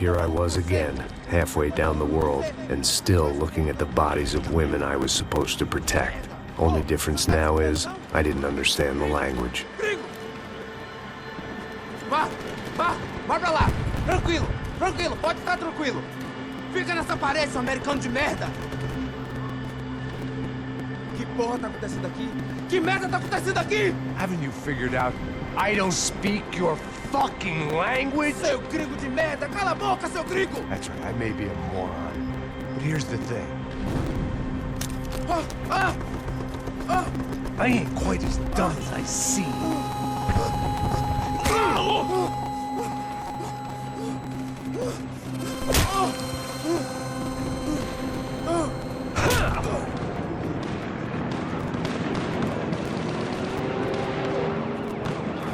Here I was again, halfway down the world, and still looking at the bodies of women I was supposed to protect. Only difference now is, I didn't understand the language. Vai pra lá! Tranquilo, pode ficar tranquilo. Fica nessa parede, seu americano de merda! Que porra tá acontecendo aqui? Que merda tá acontecendo aqui? Haven't you figured out I don't speak your fucking language? Seu gringo de merda! Cala a boca, seu gringo! That's right, I may be a moron. But here's the thing. I ain't quite as dumb as I seem.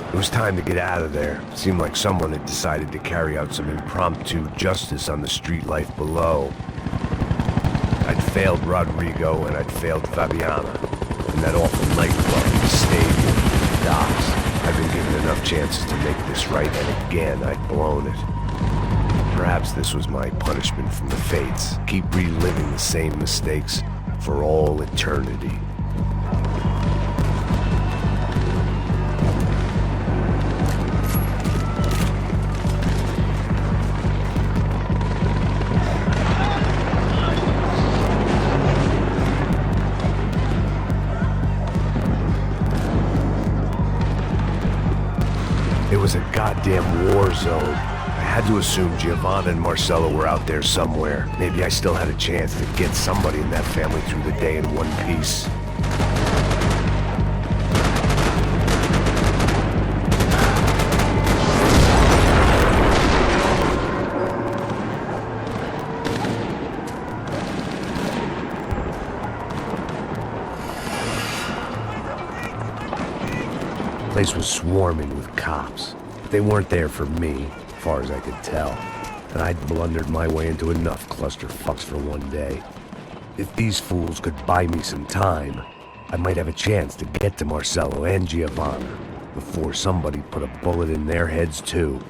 It was time to get out of there. It seemed like someone had decided to carry out some impromptu justice on the street life below. I'd failed Rodrigo and I'd failed Fabiana. And that awful nightclub, the stadium, the docks. I'd been given enough chances to make this right, and again I'd blown it. Perhaps this was my punishment from the fates. Keep reliving the same mistakes for all eternity. It was a goddamn war zone. I had to assume Giovanna and Marcelo were out there somewhere. Maybe I still had a chance to get somebody in that family through the day in one piece. The place was swarming with cops, but they weren't there for me, as far as I could tell. And I'd blundered my way into enough clusterfucks for one day. If these fools could buy me some time, I might have a chance to get to Marcelo and Giovanna before somebody put a bullet in their heads too.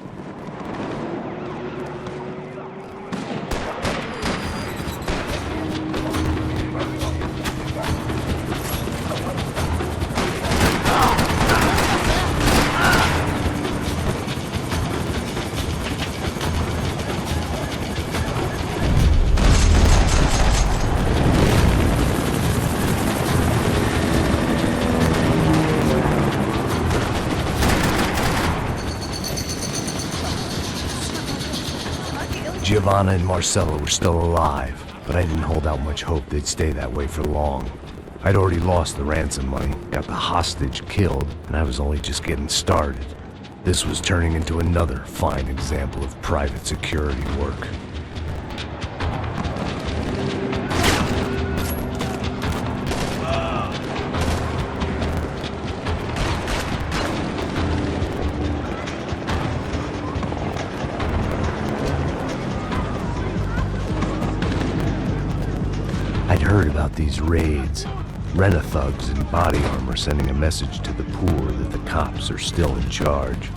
Giovanna and Marcelo were still alive, but I didn't hold out much hope they'd stay that way for long. I'd already lost the ransom money, got the hostage killed, and I was only just getting started. This was turning into another fine example of private security work. I'd heard about these raids. Rent-a-thugs in body armor sending a message to the poor that the cops are still in charge.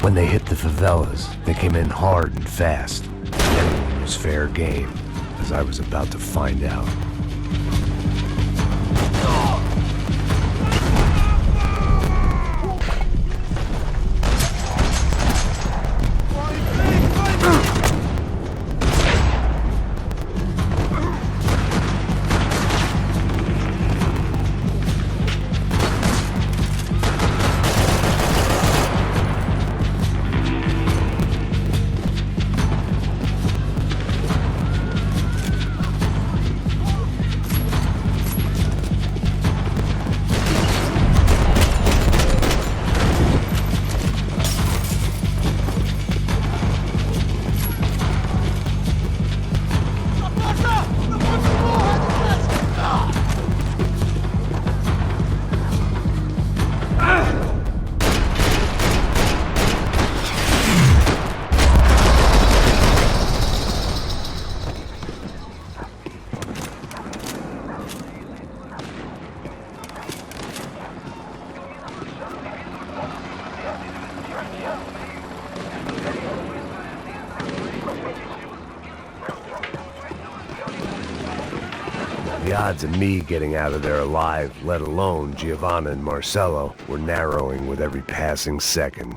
When they hit the favelas, they came in hard and fast. Everyone was fair game, as I was about to find out. odds of me getting out of there alive, let alone Giovanna and Marcello, were narrowing with every passing second.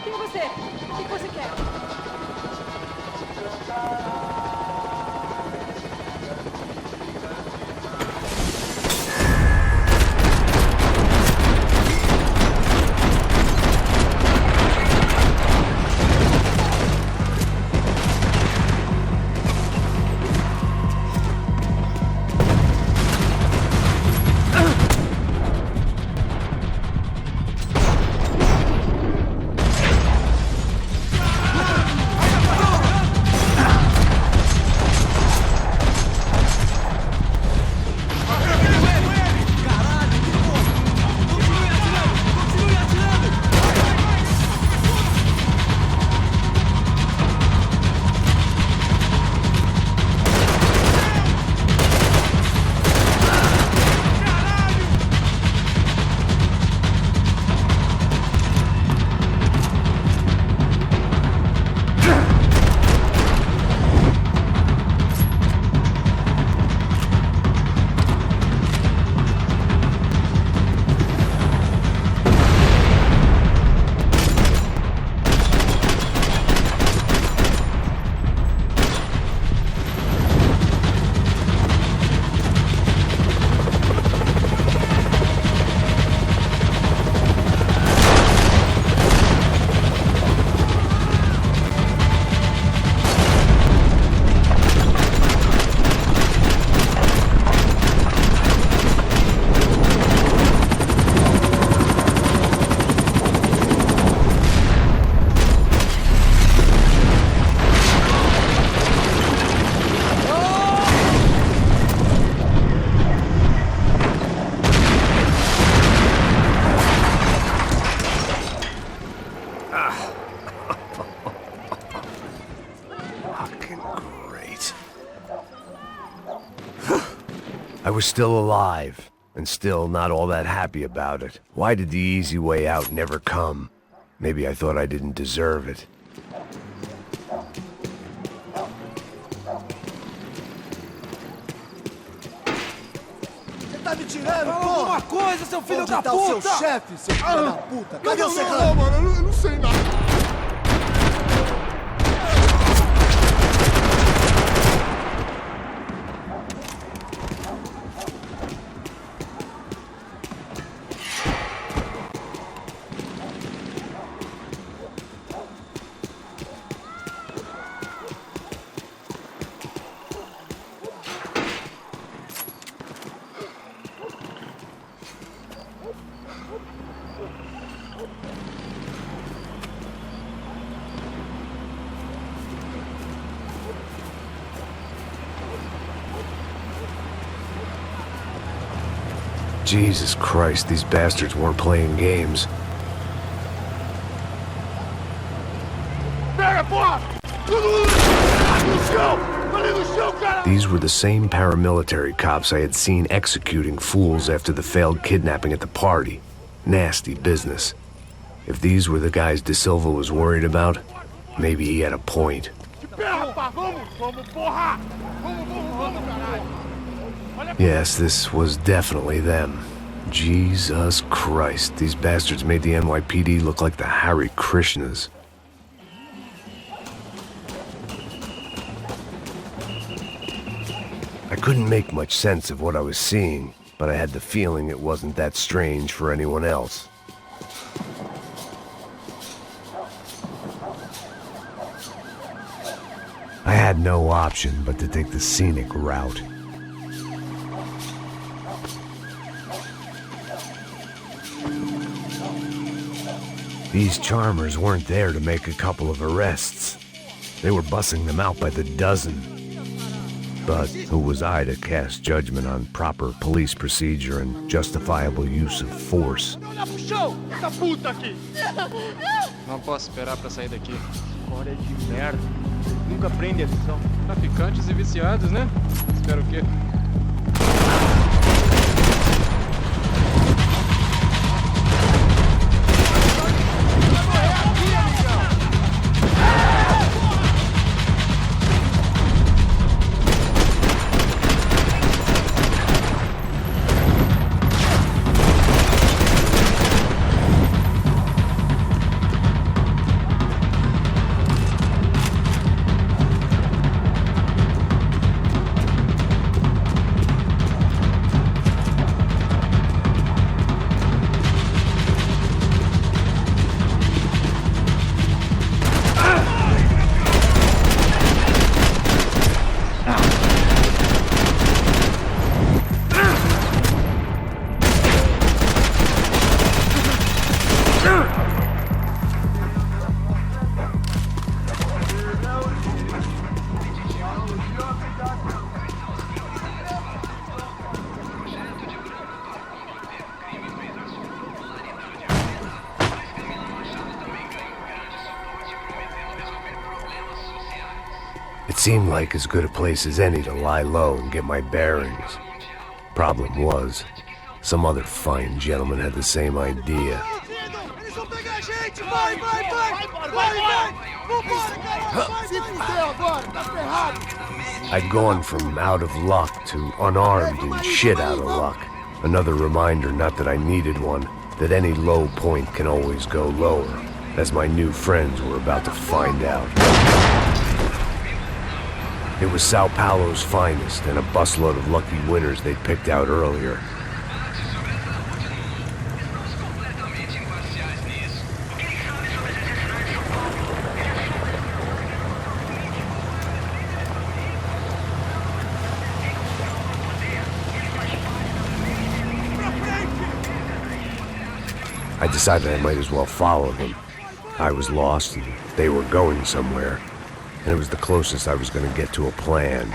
Quem é você? O que você quer? I was still alive, and still not all that happy about it. Why did the easy way out never come? Maybe I thought I didn't deserve it. Você tá me tirando, Fala pô! alguma coisa, seu filho Onde da tá puta! o seu chefe, seu filho da puta? Cadê o Não, Serrano? mano, eu não sei nada. Jesus Christ, these bastards weren't playing games. Pega, porra! No chão! Ali no chão, cara! These were the same paramilitary cops I had seen executing fools after the failed kidnapping at the party. Nasty business. If these were the guys De Silva was worried about, maybe he had a point. De pé, rapaz! Vamos, porra! Vamos, caralho! Yes, this was definitely them. Jesus Christ, these bastards made the NYPD look like the Hare Krishnas. I couldn't make much sense of what I was seeing, but I had the feeling it wasn't that strange for anyone else. I had no option but to take the scenic route. These charmers weren't there to make a couple of arrests. They were bussing them out by the dozen. But who was I to cast judgment on proper police procedure and justifiable use of force? Olha pro chão! Essa puta aqui! Não posso esperar pra sair daqui. História de merda. Nunca prende a lição. Traficantes e viciados, né? Espero o quê? seemed like as good a place as any to lie low and get my bearings. Problem was, some other fine gentleman had the same idea. Eles vão pegar a gente! Vai, vai, vai! Vai, vai! Vambora, cara! Se fuder agora, tá ferrado! I'd gone from out of luck to unarmed and shit out of luck. Another reminder, not that I needed one, that any low point can always go lower, as my new friends were about to find out. It was Sao Paulo's finest, and a busload of lucky winners they'd picked out earlier. I decided I might as well follow them. I was lost, and they were going somewhere, and it was the closest I was going to get to a plan.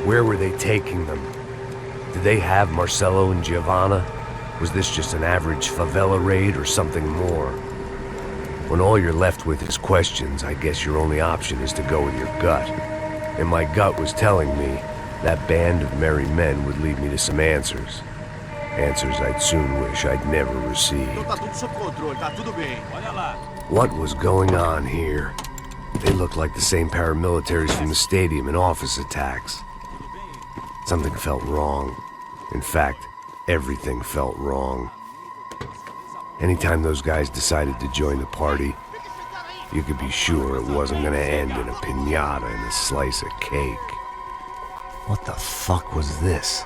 Where were they taking them? Did they have Marcelo and Giovanna? Was this just an average favela raid or something more? When all you're left with is questions, I guess your only option is to go with your gut. And my gut was telling me that band of merry men would lead me to some answers. Answers I'd soon wish I'd never received. Então tá tudo sob controle, tá tudo bem. Olha lá. What was going on here? They looked like the same paramilitaries from the stadium in office attacks. Something felt wrong. In fact, everything felt wrong. Anytime those guys decided to join the party, you could be sure it wasn't gonna end in a piñata and a slice of cake. What the fuck was this?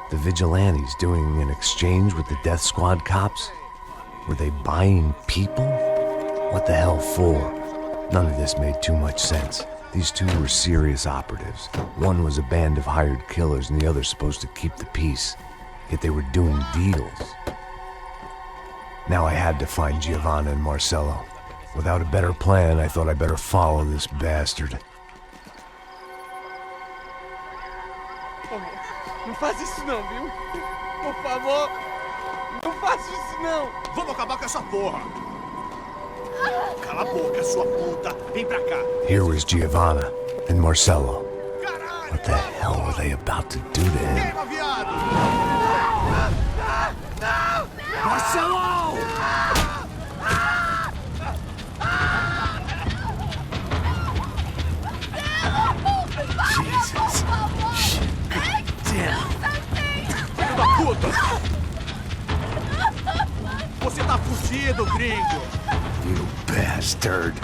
The vigilantes doing an exchange with the death squad cops? Were they buying people? What the hell for? None of this made too much sense. These two were serious operatives. One was a band of hired killers and the other supposed to keep the peace. Yet they were doing deals. Now I had to find Giovanna and Marcelo. Without a better plan, I thought I better follow this bastard. Não faz isso não, viu? Por favor, não faça isso não! Vamos acabar com essa porra! Cala a boca, sua puta! Vem pra cá! Here was Giovanna and Marcelo. What the hell were they about to do to him? Queima, viado! Marcelo! Jesus. Damn. Filho da puta! Você tá fugido, gringo! You bastard.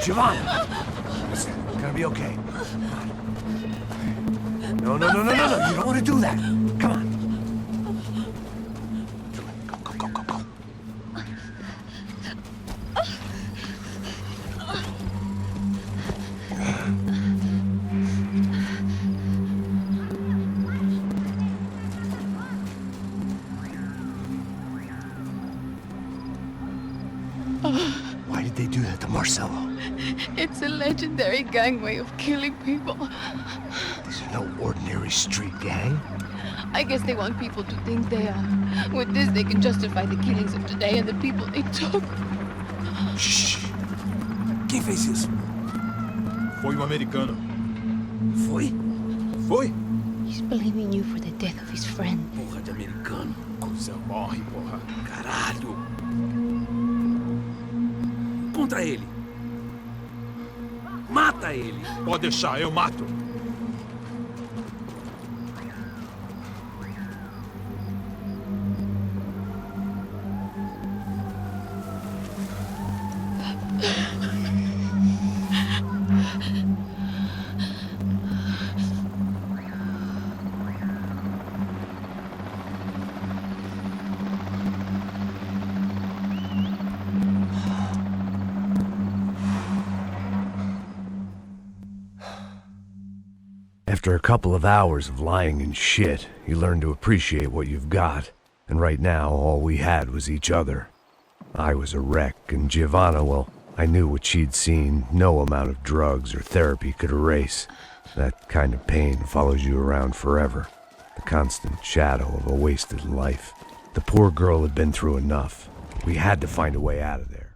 Giovanna! Listen, it's gonna be okay. No, no, no, no, no, no. You don't want to do that. Come on. Go, go, go, go, go. Why did they do that to Marcelo? It's a legendary gang way of killing people. These are no ordinary street gang. I guess they want people to think they are. With this, they can justify the killings of today and the people they took. Shh. Quem fez isso? Foi um americano. Foi? Foi? He's blaming you for the death of his friend. Porra de americano. Coisa morre, porra. Caralho. Contra ele. Mata ele. Pode deixar, eu mato. After a couple of hours of lying and shit, you learn to appreciate what you've got. And right now, all we had was each other. I was a wreck, and Giovanna, well, I knew what she'd seen no amount of drugs or therapy could erase. That kind of pain follows you around forever. The constant shadow of a wasted life. The poor girl had been through enough. We had to find a way out of there.